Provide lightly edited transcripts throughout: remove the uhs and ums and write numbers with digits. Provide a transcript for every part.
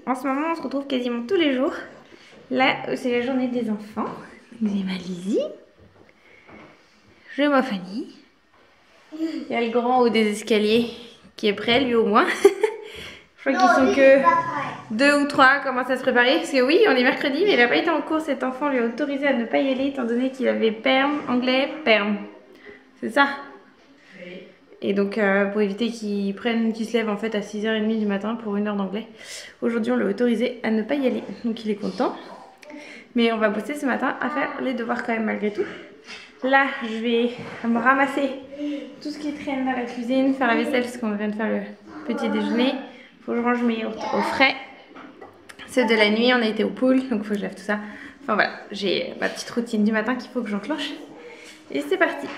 En ce moment, on se retrouve quasiment tous les jours. Là, c'est la journée des enfants. J'ai ma Lizzie. J'ai ma Fanny. Il y a le grand haut des escaliers qui est prêt, lui au moins. Je crois qu'ils sont que 2 ou 3 commencent à se préparer. Parce que oui, on est mercredi, mais il n'a pas été en cours. Cet enfant lui a autorisé à ne pas y aller étant donné qu'il avait perm, anglais, perm. C'est ça? Oui. Et donc, pour éviter qu'il se lève en fait à 6h30 du matin pour 1 heure d'anglais. Aujourd'hui, on l'a autorisé à ne pas y aller. Donc, il est content. Mais on va bosser ce matin à faire les devoirs quand même malgré tout. Là, je vais me ramasser tout ce qui traîne dans la cuisine, faire la vaisselle parce qu'on vient de faire le petit déjeuner. Faut que je range mes yaourts au frais. Ceux de la nuit, on a été au pool, donc faut que je lave tout ça. Enfin voilà, j'ai ma petite routine du matin qu'il faut que j'enclenche. Et c'est parti.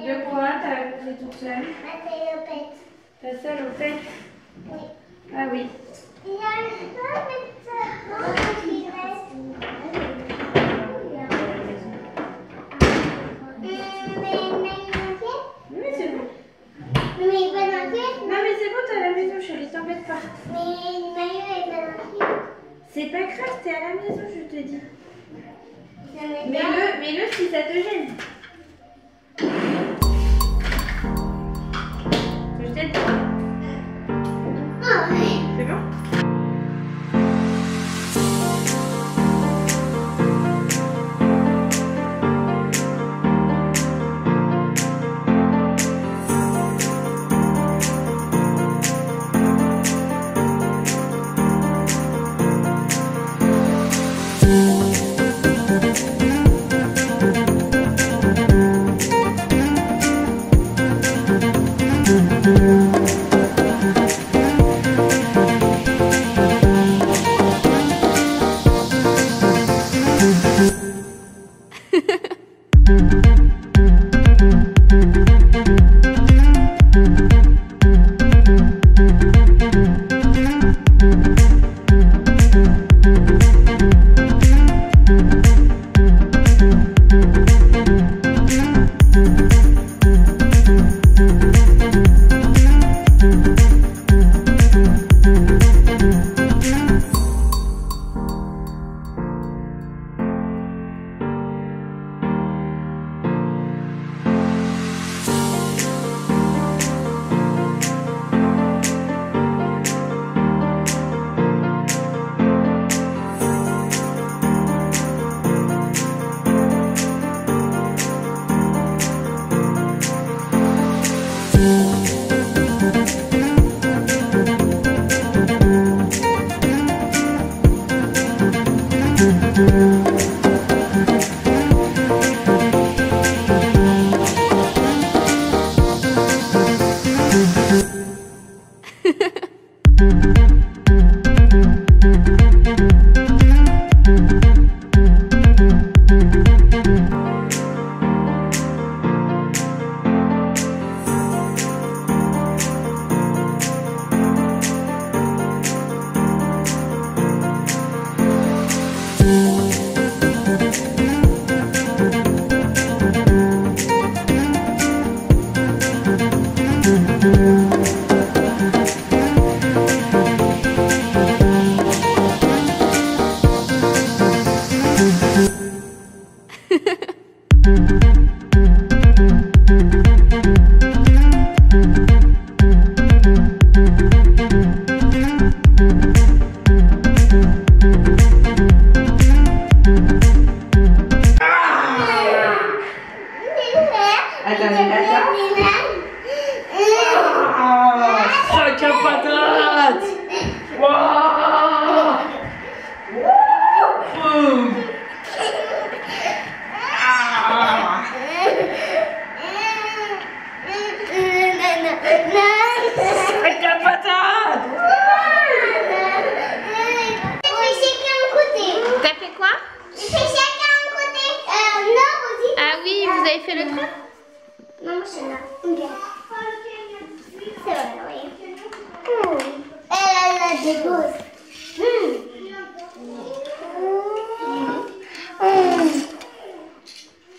De quoi t'as accroché toute seule? Ta salopette. Oui. Ah oui. C'est pas grave, t'es à la maison, je te dis. Mets-le si ça te gêne. Je t'aide. C'est bon?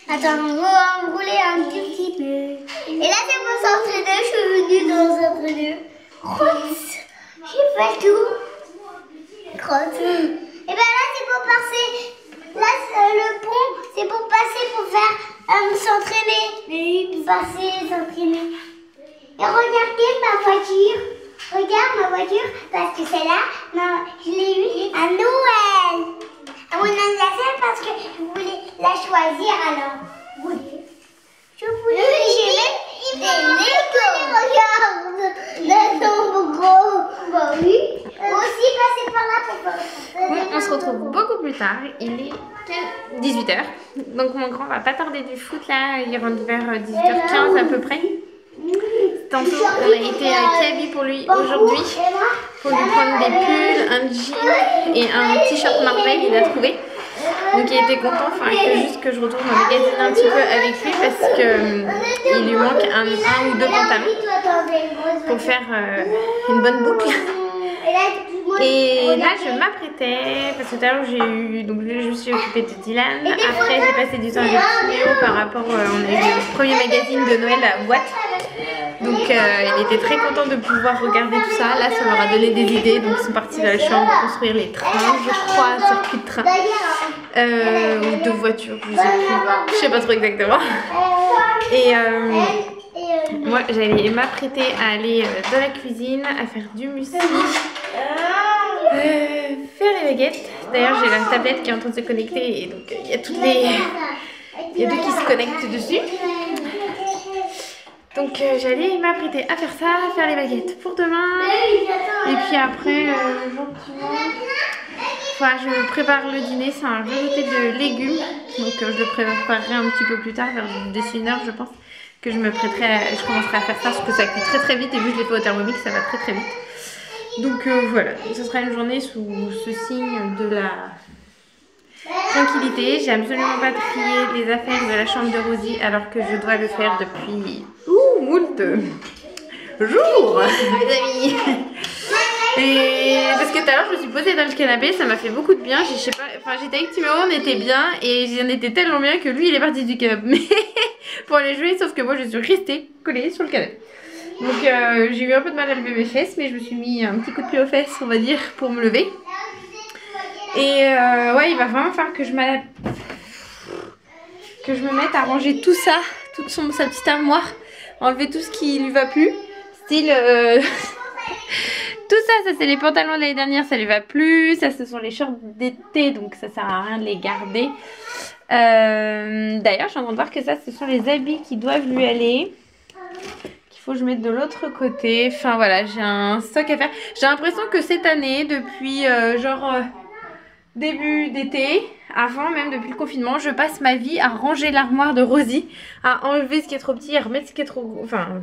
Attends, on va enrouler un tout petit peu. Et là, c'est pour s'entraîner. Je suis venue dans s'entraîner. Crotte. J'ai fait tout. Crotte. Et bien là, c'est pour passer. Là, le pont, c'est pour passer pour faire s'entraîner. Et passer, s'entraîner. Et regardez ma voiture. Regarde ma voiture, parce que celle-là, non, je l'ai eue à Noël. À mon anniversaire, parce que je voulais la choisir alors. Oui. Je voulais. J'ai même des Lego. Regarde, là, sont gros. Bah oui. Aussi passer par là pour voir. Bon, on se retrouve beaucoup plus tard. Il est 18h. Donc mon grand va pas tarder du foot là. Il rentre vers 18h15 à peu près. Tantôt, on a été à Kiabi pour lui aujourd'hui. Pour lui prendre des pulls, un jean et un t-shirt Marvel, il a trouvé. Donc il était content, enfin juste que je retourne au magazine un petit peu avec lui parce que il lui manque un ou deux pantalons pour faire une bonne boucle. Et là je m'apprêtais parce que tout à l'heure j'ai eu, donc je me suis occupée de Dylan. Après j'ai passé du temps avec Théo par rapport, on a eu le premier magazine de Noël à boîte. Donc il était très content de pouvoir regarder tout ça. Là ça leur a donné des idées, donc ils sont partis de la chambre construire les trains, je crois, un circuit de train. Ou de voitures, je sais pas trop exactement. Et moi j'allais m'apprêter à aller dans la cuisine, à faire du muesli, faire les baguettes. D'ailleurs j'ai la tablette qui est en train de se connecter et donc il y a toutes les... Il y a deux qui se connectent dessus. Donc j'allais m'apprêter à faire ça, faire les baguettes pour demain. Et puis après, gentiment... Enfin, je prépare le dîner, c'est un velouté de légumes. Donc je le préparerai un petit peu plus tard, vers d'ici une heure je pense. Que je me prêterai, je commencerai à faire ça parce que ça cuit très très vite et vu que je l'ai fait au Thermomix, ça va très très vite. Donc voilà, ce sera une journée sous ce signe de la tranquillité. J'ai absolument pas trié les affaires de la chambre de Rosie alors que je dois le faire depuis moult jours, mes amis. Et parce que tout à l'heure je me suis posée dans le canapé, ça m'a fait beaucoup de bien. Je sais pas, enfin j'étais avec Timéo, on était bien et j'en étais tellement bien que lui il est parti du canapé pour aller jouer, sauf que moi je suis restée collée sur le canapé. Donc j'ai eu un peu de mal à lever mes fesses, mais je me suis mis un petit coup de pied aux fesses, on va dire, pour me lever. Et ouais, il va vraiment falloir que je me mette à ranger tout ça, toute sa petite armoire, enlever tout ce qui lui va plus, style tout ça c'est les pantalons de l'année dernière, ça lui va plus, ça ce sont les shorts d'été, donc ça sert à rien de les garder. D'ailleurs je suis en train de voir que ça ce sont les habits qui doivent lui aller, qu'il faut que je mette de l'autre côté. Enfin voilà, j'ai un stock à faire. J'ai l'impression que cette année, depuis début d'été, avant même depuis le confinement, je passe ma vie à ranger l'armoire de Rosie, à enlever ce qui est trop petit, à remettre ce qui est trop gros, enfin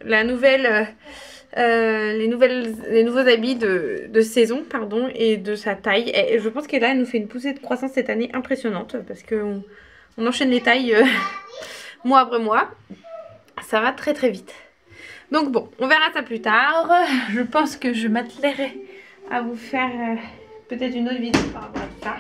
la nouvelle les nouveaux habits de saison, pardon, et de sa taille. Et je pense que là elle nous fait une poussée de croissance cette année impressionnante parce qu'on enchaîne les tailles mois après mois. Ça va très très vite. Donc bon, on verra ça plus tard. Je pense que je m'attelerai à vous faire peut-être une autre vidéo par rapport à tout ça.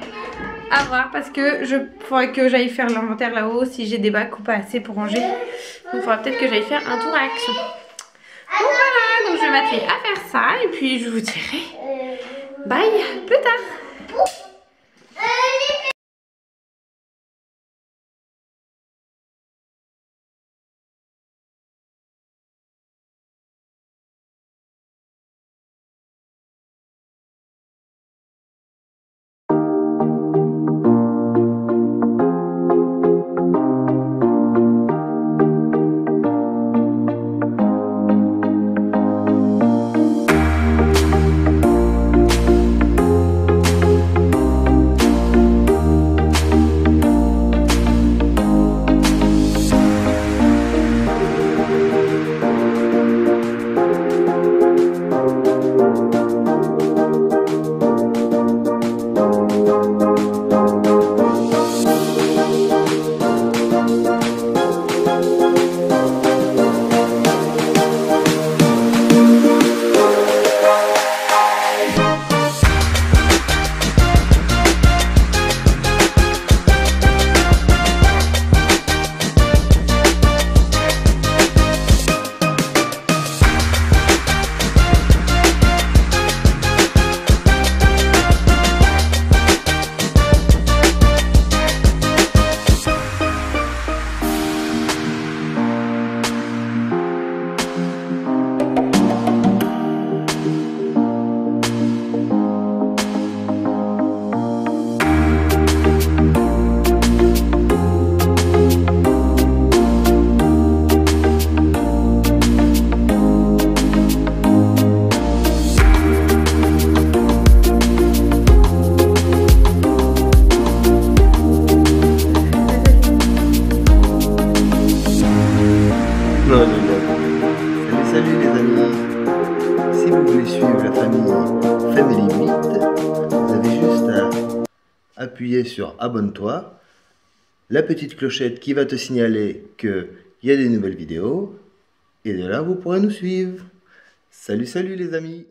À voir, parce que je faudrait que j'aille faire l'inventaire là-haut si j'ai des bacs ou pas assez pour ranger. Donc il faudra peut-être que j'aille faire un tour à Action. Donc voilà, donc je vais m'atteler à faire ça et puis je vous dirai bye plus tard. appuyer sur abonne-toi, la petite clochette qui va te signaler qu'il y a des nouvelles vidéos, et de là vous pourrez nous suivre. Salut, salut les amis!